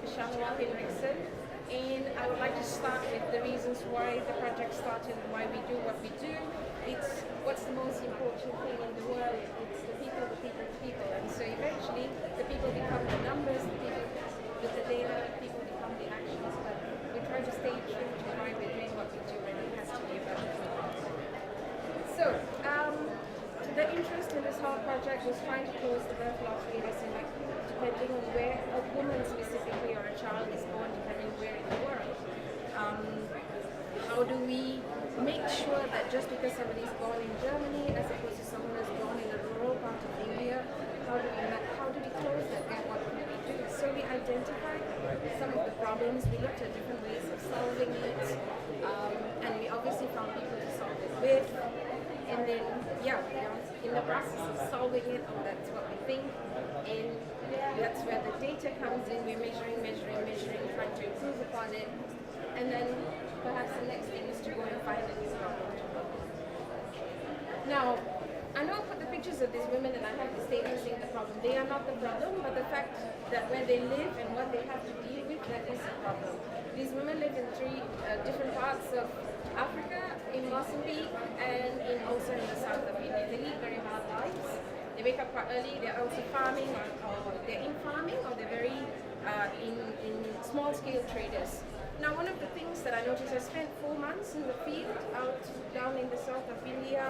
Shamala Hinrichsen, and I would like to start with the reasons why the project started and why we do what we do. It's what's the most important thing in the world. It's the people, the people, the people. And so eventually the people become the numbers, the people with the data, the people become the actions. But we try to stay true to why we're doing what we do, and it has to be about the people. So, the interest in this whole project was trying to close the birth loss rate, as in like depending on where a woman specifically or a child is born, depending where in the world. How do we make sure that just because somebody is born in Germany as opposed to someone who's born in a rural part of India, how do we close that gap? What can we do? So we identified some of the problems. We looked at different ways of solving it, and we obviously found people to solve it with. And then, we are in the process of solving it, and that's what we think. And that's where the data comes in. We're measuring, trying to improve upon it. And then perhaps the next thing is to go and find a new problem to work on. Now, I know I put the pictures of these women and I have the statement saying the problem. They are not the problem, but the fact that where they live and what they have to deal with, that is the problem. These women live in three different parts of Africa, in Mozambique, and also in the south of India. They lead very hard lives. They wake up quite early. They're also farming, or they're in farming, or they're very in small-scale traders. Now, one of the things that I noticed, I spent 4 months in the field, out down in the south of India,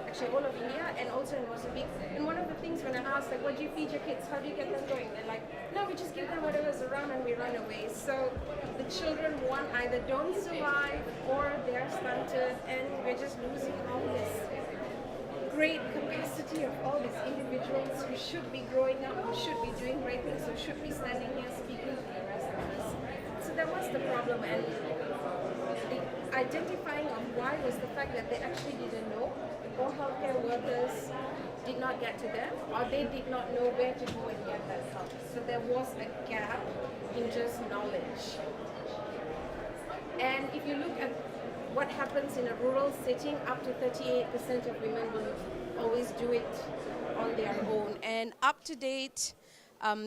actually all of India, and also in Mozambique. And one of the things when I asked, like, what do you feed your kids? How do you get them going? They're like, no, we just give them whatever's around and we run away. So the children, one, either don't survive or they're stunted, and we're just losing all this great capacity of all these individuals who should be growing up, who should be doing great things, who should be standing here speaking to the rest of us. So that was the problem, and the identifying of why was the fact that they actually didn't know, or healthcare workers did not get to them, or they did not know where to go and get that help. So there was a gap in just knowledge. And if you look at what happens in a rural setting, up to 38% of women will always do it on their own. And up to date,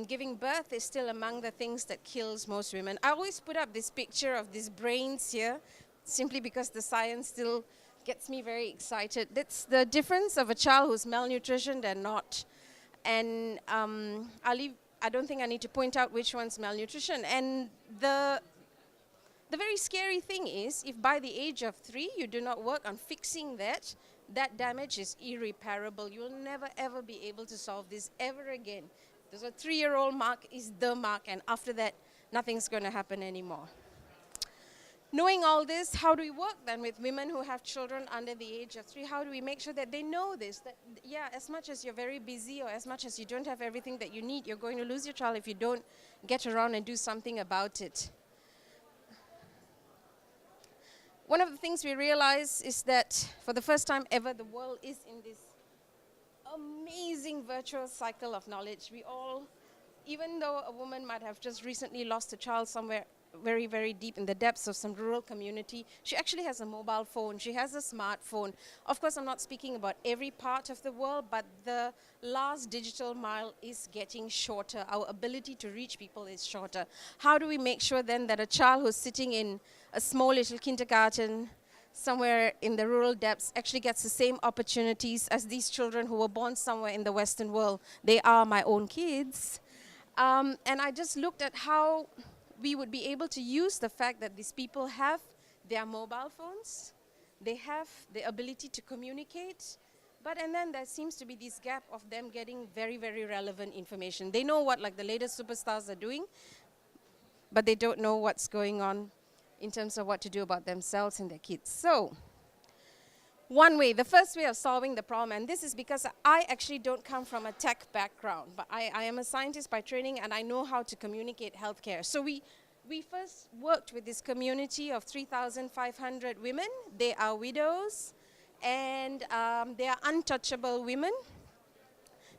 giving birth is still among the things that kills most women. I always put up this picture of these brains here, simply because the science still gets me very excited. That's the difference of a child who's malnutritioned and not. And I don't think I need to point out which one's malnutrition. And the very scary thing is, if by the age of 3 you do not work on fixing that, that damage is irreparable. You will never ever be able to solve this ever again. There's a 3-year-old mark is the mark, and after that, nothing's going to happen anymore. Knowing all this, how do we work then with women who have children under the age of 3? How do we make sure that they know this? That, yeah, as much as you're very busy or as much as you don't have everything that you need, you're going to lose your child if you don't get around and do something about it. One of the things we realize is that for the first time ever, the world is in this amazing virtuous cycle of knowledge. We all, even though a woman might have just recently lost a child somewhere very, very deep in the depths of some rural community, she actually has a mobile phone, she has a smartphone. Of course, I'm not speaking about every part of the world, but the last digital mile is getting shorter. Our ability to reach people is shorter. How do we make sure then that a child who's sitting in a small little kindergarten somewhere in the rural depths actually gets the same opportunities as these children who were born somewhere in the Western world? They are my own kids. And I just looked at how we would be able to use the fact that these people have their mobile phones, they have the ability to communicate, and then there seems to be this gap of them getting very, very relevant information. They know what like the latest superstars are doing, but they don't know what's going on in terms of what to do about themselves and their kids. So, one way, the first way of solving the problem, and this is because I actually don't come from a tech background, but I am a scientist by training and I know how to communicate healthcare. So we first worked with this community of 3,500 women. They are widows and they are untouchable women.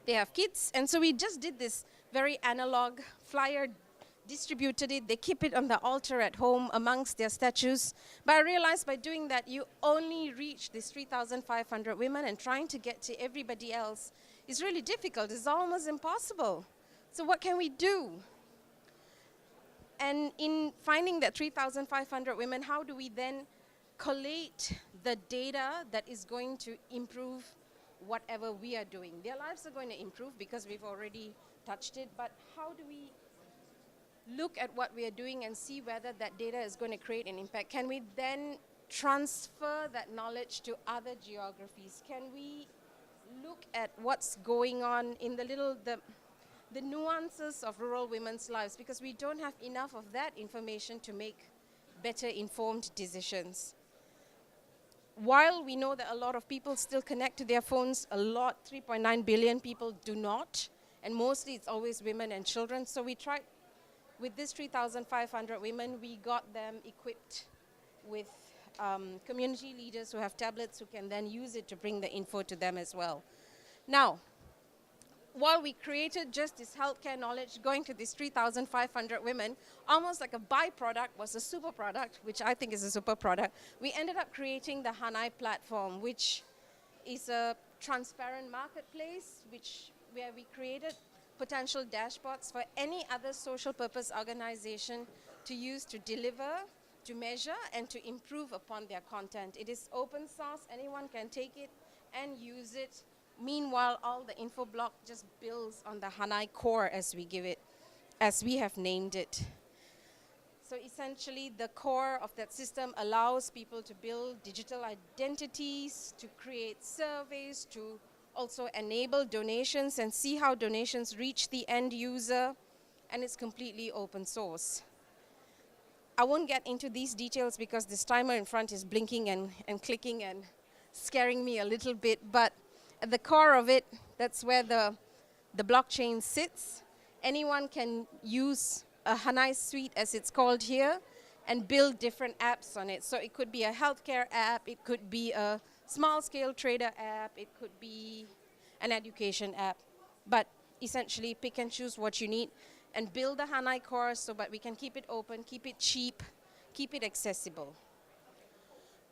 They have kids, and so we just did this very analog flyer, distributed it, they keep it on the altar at home amongst their statues. But I realized by doing that, you only reach these 3,500 women, and trying to get to everybody else is really difficult. It's almost impossible. So what can we do? And in finding that 3,500 women, how do we then collate the data that is going to improve whatever we are doing? Their lives are going to improve because we've already touched it, but how do we look at what we are doing and see whether that data is going to create an impact? Can we then transfer that knowledge to other geographies? Can we look at what's going on in the nuances of rural women's lives, because we don't have enough of that information to make better informed decisions. While we know that a lot of people still connect to their phones, a lot, 3.9 billion people do not, and mostly it's always women and children. So we tried, with this 3,500 women, we got them equipped with community leaders who have tablets who can then use it to bring the info to them as well. Now, while we created just this healthcare knowledge going to these 3,500 women, almost like a byproduct was a super product, which I think is a super product. We ended up creating the Hanai platform, which is a transparent marketplace where we created potential dashboards for any other social purpose organization to use to deliver, to measure, and to improve upon their content. It is open source, anyone can take it and use it. Meanwhile, all the info block just builds on the Hanai core, as we have named it. So essentially, the core of that system allows people to build digital identities, to create surveys, to also enable donations and see how donations reach the end user, and it's completely open source. I won't get into these details because this timer in front is blinking and clicking and scaring me a little bit, but at the core of it, that's where the blockchain sits. Anyone can use a Hanai suite, as it's called here, and build different apps on it. So it could be a healthcare app, it could be a small-scale trader app, it could be an education app. But essentially, pick and choose what you need and build the Hanai core so that we can keep it open, keep it cheap, keep it accessible.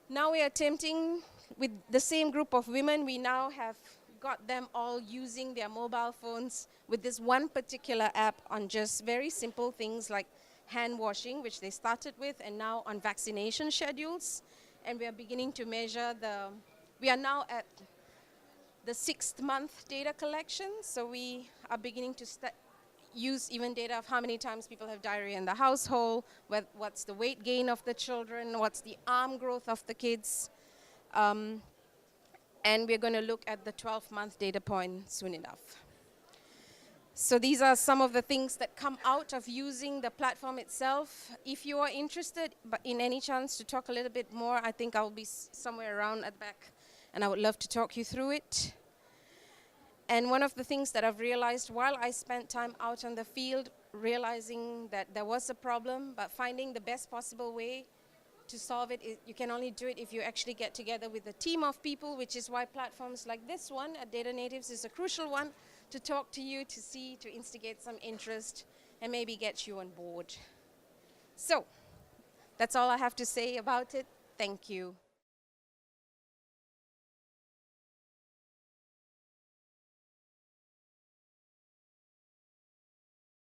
Now we are attempting, with the same group of women, we now have got them all using their mobile phones with this one particular app on just very simple things like hand washing, which they started with, and now on vaccination schedules. And we are beginning to measure we are now at the 6th month data collection, so we are beginning to use even data of how many times people have diarrhea in the household, what's the weight gain of the children, what's the arm growth of the kids. And we're going to look at the 12-month data point soon enough. So these are some of the things that come out of using the platform itself. If you are interested in any chance to talk a little bit more, I think I'll be somewhere around at the back, and I would love to talk you through it. And one of the things that I've realized while I spent time out on the field, realizing that there was a problem, but finding the best possible way to solve it, you can only do it if you actually get together with a team of people, which is why platforms like this one at Data Natives is a crucial one, to talk to you, to see, to instigate some interest, and maybe get you on board. So, that's all I have to say about it. Thank you.